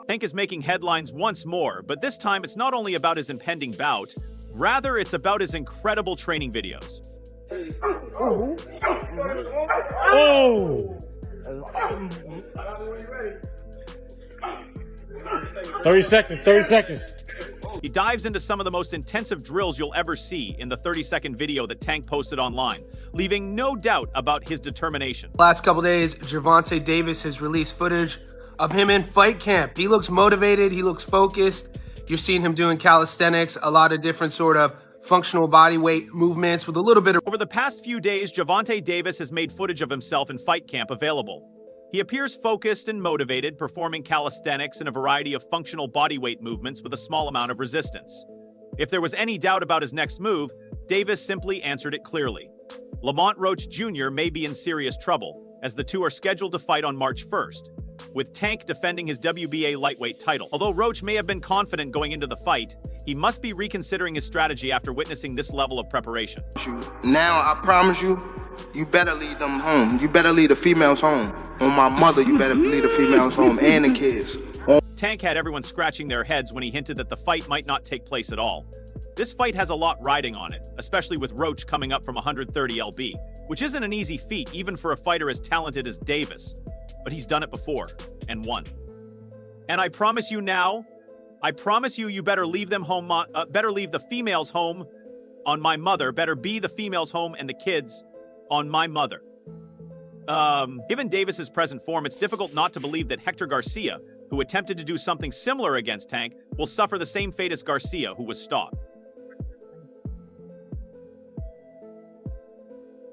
Tank is making headlines once more, but this time it's not only about his impending bout, rather it's about his incredible training videos. Oh! 30 seconds, 30 seconds. He dives into some of the most intensive drills you'll ever see in the 30-second video that Tank posted online, leaving no doubt about his determination. Last couple days, Gervonta Davis has released footage of him in fight camp. He looks motivated, he looks focused. You're seeing him doing calisthenics, a lot of different sort of functional body weight movements with a little bit of... Over the past few days, Gervonta Davis has made footage of himself in fight camp available. He appears focused and motivated, performing calisthenics and a variety of functional bodyweight movements with a small amount of resistance. If there was any doubt about his next move, Davis simply answered it clearly. Lamont Roach Jr. may be in serious trouble, as the two are scheduled to fight on March 1st, with Tank defending his WBA lightweight title. Although Roach may have been confident going into the fight, he must be reconsidering his strategy after witnessing this level of preparation. Now, I promise you, you better lead them home. You better lead the females home. On my mother, you better lead the females home and the kids. Tank had everyone scratching their heads when he hinted that the fight might not take place at all. This fight has a lot riding on it, especially with Roach coming up from 130 lb, which isn't an easy feat even for a fighter as talented as Davis. But he's done it before, and won. And I promise you now, I promise you, you better leave them home, better leave the females home on my mother, better be the females home and the kids on my mother. Given Davis's present form, it's difficult not to believe that Hector Garcia, who attempted to do something similar against Tank, will suffer the same fate as Garcia, who was stopped.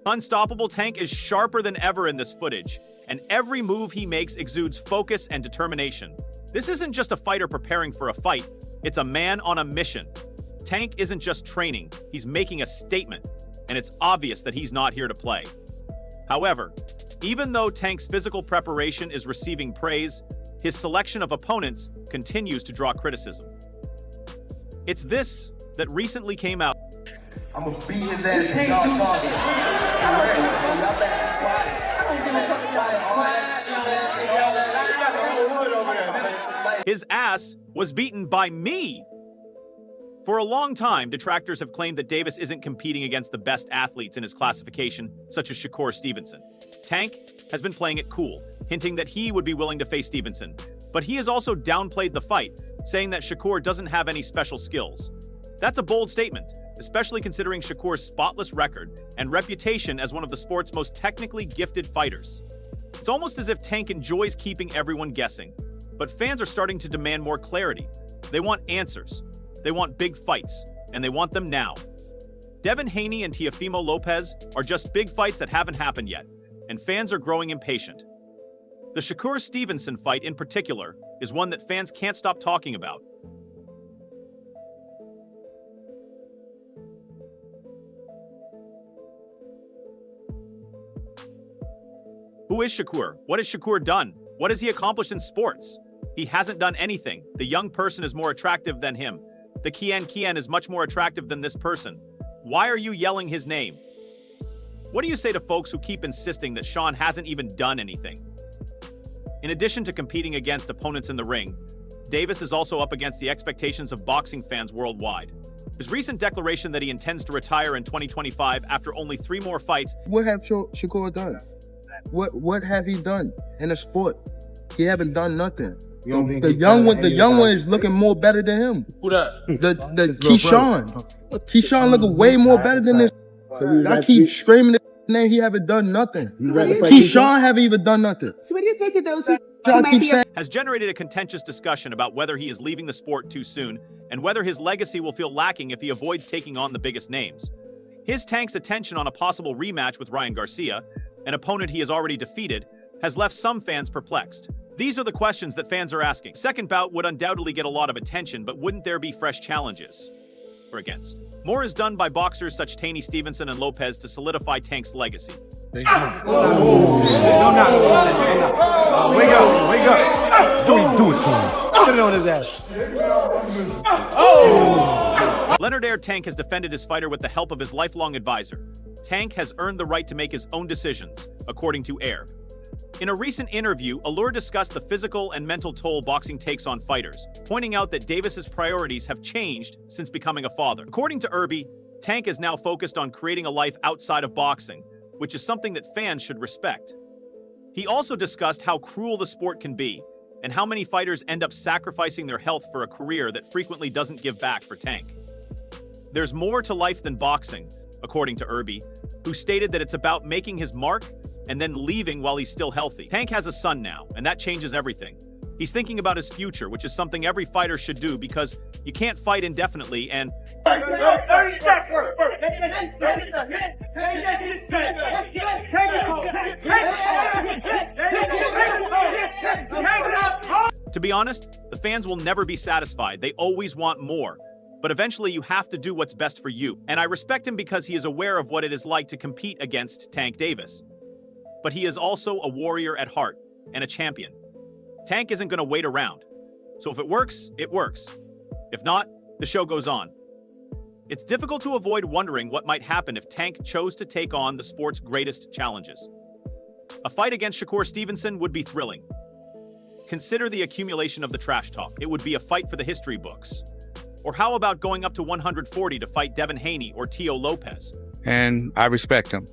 Unstoppable Tank is sharper than ever in this footage, and every move he makes exudes focus and determination. This isn't just a fighter preparing for a fight, it's a man on a mission. Tank isn't just training, he's making a statement, and it's obvious that he's not here to play. However, even though Tank's physical preparation is receiving praise, his selection of opponents continues to draw criticism. It's this that recently came out. I'm gonna beat his ass if y'all talking. His ass was beaten by me. For a long time, detractors have claimed that Davis isn't competing against the best athletes in his classification, such as Shakur Stevenson. Tank has been playing it cool, hinting that he would be willing to face Stevenson. But he has also downplayed the fight, saying that Shakur doesn't have any special skills. That's a bold statement, especially considering Shakur's spotless record and reputation as one of the sport's most technically gifted fighters. It's almost as if Tank enjoys keeping everyone guessing, but fans are starting to demand more clarity. They want answers. They want big fights, and they want them now. Devin Haney and Teofimo Lopez are just big fights that haven't happened yet, and fans are growing impatient. The Shakur Stevenson fight in particular is one that fans can't stop talking about. Who is Shakur? What has Shakur done? What has he accomplished in sports? He hasn't done anything. The young person is more attractive than him. The Kian is much more attractive than this person. Why are you yelling his name? What do you say to folks who keep insisting that Sean hasn't even done anything? In addition to competing against opponents in the ring, Davis is also up against the expectations of boxing fans worldwide. His recent declaration that he intends to retire in 2025 after only 3 more fights. What have Shakur done? What have he done in the sport? He haven't done nothing. The young one is looking more better than him. Who that? The Keyshawn looking way more better than this. I keep screaming his name. He haven't done nothing. Keyshawn haven't even done nothing. So what do you say to those who has generated a contentious discussion about whether he is leaving the sport too soon and whether his legacy will feel lacking if he avoids taking on the biggest names. His Tank's attention on a possible rematch with Ryan Garcia, an opponent he has already defeated, has left some fans perplexed. These are the questions that fans are asking. Second bout would undoubtedly get a lot of attention, but wouldn't there be fresh challenges? Or against? More is done by boxers such Haney, Stevenson, and Lopez to solidify Tank's legacy. Wake up. Do it to him. Put it on his ass. Oh! Leonard Air Tank has defended his fighter with the help of his lifelong advisor. Tank has earned the right to make his own decisions, according to Air. In a recent interview, Allure discussed the physical and mental toll boxing takes on fighters, pointing out that Davis's priorities have changed since becoming a father. According to Irby, Tank is now focused on creating a life outside of boxing, which is something that fans should respect. He also discussed how cruel the sport can be, and how many fighters end up sacrificing their health for a career that frequently doesn't give back for Tank. There's more to life than boxing, according to Irby, who stated that it's about making his mark and then leaving while he's still healthy. Tank has a son now, and that changes everything. He's thinking about his future, which is something every fighter should do because you can't fight indefinitely and... To be honest, the fans will never be satisfied. They always want more. But eventually you have to do what's best for you. And I respect him because he is aware of what it is like to compete against Tank Davis. But he is also a warrior at heart and a champion. Tank isn't going to wait around. So if it works, it works. If not, the show goes on. It's difficult to avoid wondering what might happen if Tank chose to take on the sport's greatest challenges. A fight against Shakur Stevenson would be thrilling. Consider the accumulation of the trash talk. It would be a fight for the history books. Or how about going up to 140 to fight Devin Haney or Tio Lopez? And I respect him.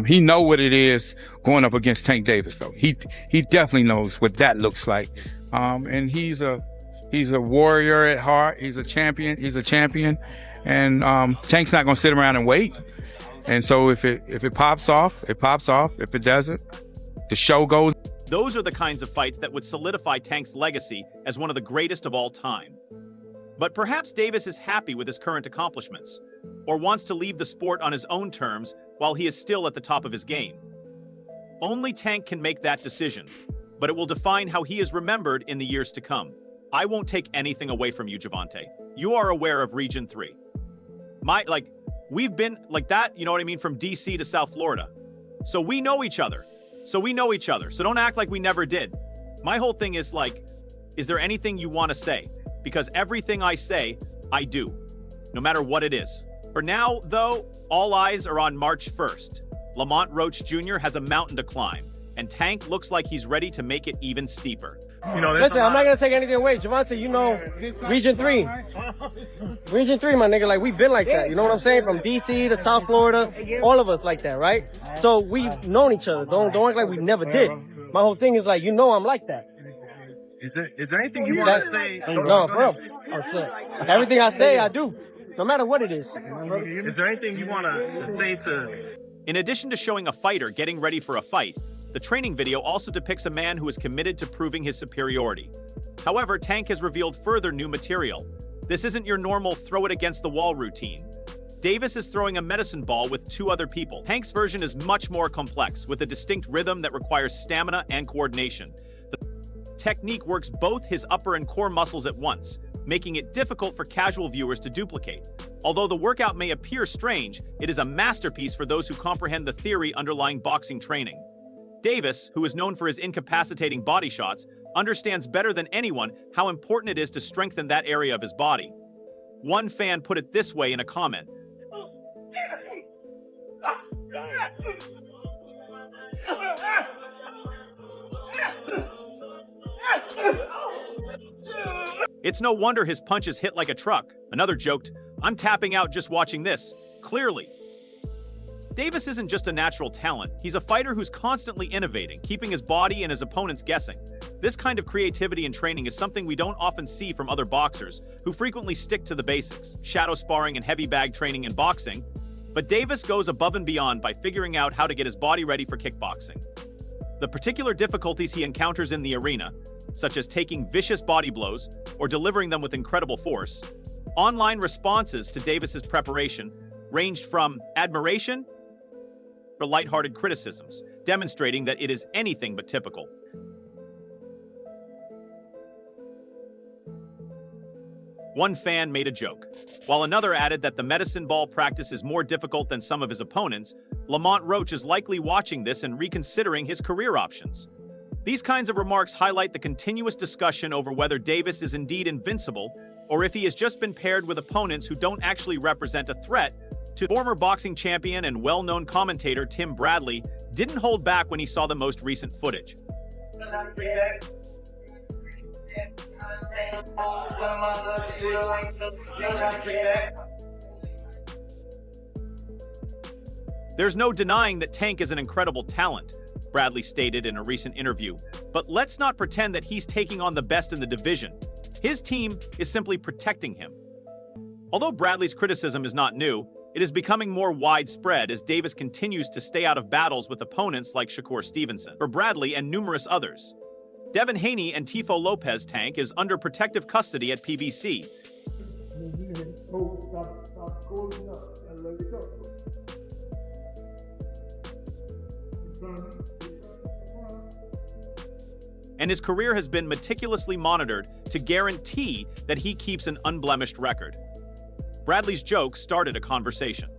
He know what it is going up against Tank Davis, though. He definitely knows what that looks like. And he's a warrior at heart. He's a champion. And Tank's not going to sit around and wait. And so if it pops off, it pops off. If it doesn't, the show goes. Those are the kinds of fights that would solidify Tank's legacy as one of the greatest of all time. But perhaps Davis is happy with his current accomplishments, or wants to leave the sport on his own terms while he is still at the top of his game. Only Tank can make that decision, but it will define how he is remembered in the years to come. I won't take anything away from you, Gervonta. You are aware of Region 3. We've been like that, you know what I mean, from DC to South Florida. So we know each other. So don't act like we never did. My whole thing is is there anything you want to say? Because everything I say, I do, no matter what it is. For now, though, all eyes are on March 1st. Lamont Roach Jr. has a mountain to climb, and Tank looks like he's ready to make it even steeper. Listen, I'm not going to take anything away. Gervonta, you know, Region 3. Region 3, my nigga, we've been like that. You know what I'm saying? From DC to South Florida, all of us like that, right? So we've known each other. Don't act like we never did. My whole thing is I'm like that. Is there anything you want to say? No, bro. Oh, shit. Everything I say, I do. No matter what it is. Is there anything you want to say to... In addition to showing a fighter getting ready for a fight, the training video also depicts a man who is committed to proving his superiority. However, Tank has revealed further new material. This isn't your normal throw-it-against-the-wall routine. Davis is throwing a medicine ball with 2 other people. Tank's version is much more complex, with a distinct rhythm that requires stamina and coordination. The technique works both his upper and core muscles at once, making it difficult for casual viewers to duplicate. Although the workout may appear strange, it is a masterpiece for those who comprehend the theory underlying boxing training. Davis, who is known for his incapacitating body shots, understands better than anyone how important it is to strengthen that area of his body. One fan put it this way in a comment. It's no wonder his punches hit like a truck. Another joked, "I'm tapping out just watching this." Clearly. Davis isn't just a natural talent. He's a fighter who's constantly innovating, keeping his body and his opponents guessing. This kind of creativity and training is something we don't often see from other boxers, who frequently stick to the basics, shadow sparring and heavy bag training in boxing. But Davis goes above and beyond by figuring out how to get his body ready for kickboxing. The particular difficulties he encounters in the arena, such as taking vicious body blows or delivering them with incredible force, online responses to Davis's preparation ranged from admiration for lighthearted criticisms, demonstrating that it is anything but typical. One fan made a joke, while another added that the medicine ball practice is more difficult than some of his opponents. Lamont Roach is likely watching this and reconsidering his career options. These kinds of remarks highlight the continuous discussion over whether Davis is indeed invincible or if he has just been paired with opponents who don't actually represent a threat to former boxing champion and well-known commentator Tim Bradley didn't hold back when he saw the most recent footage. There's no denying that Tank is an incredible talent, Bradley stated in a recent interview. But let's not pretend that he's taking on the best in the division. His team is simply protecting him. Although Bradley's criticism is not new, it is becoming more widespread as Davis continues to stay out of battles with opponents like Shakur Stevenson, for Bradley and numerous others. Devin Haney and Tifo Lopez Tank is under protective custody at PBC. And his career has been meticulously monitored to guarantee that he keeps an unblemished record. Bradley's joke started a conversation.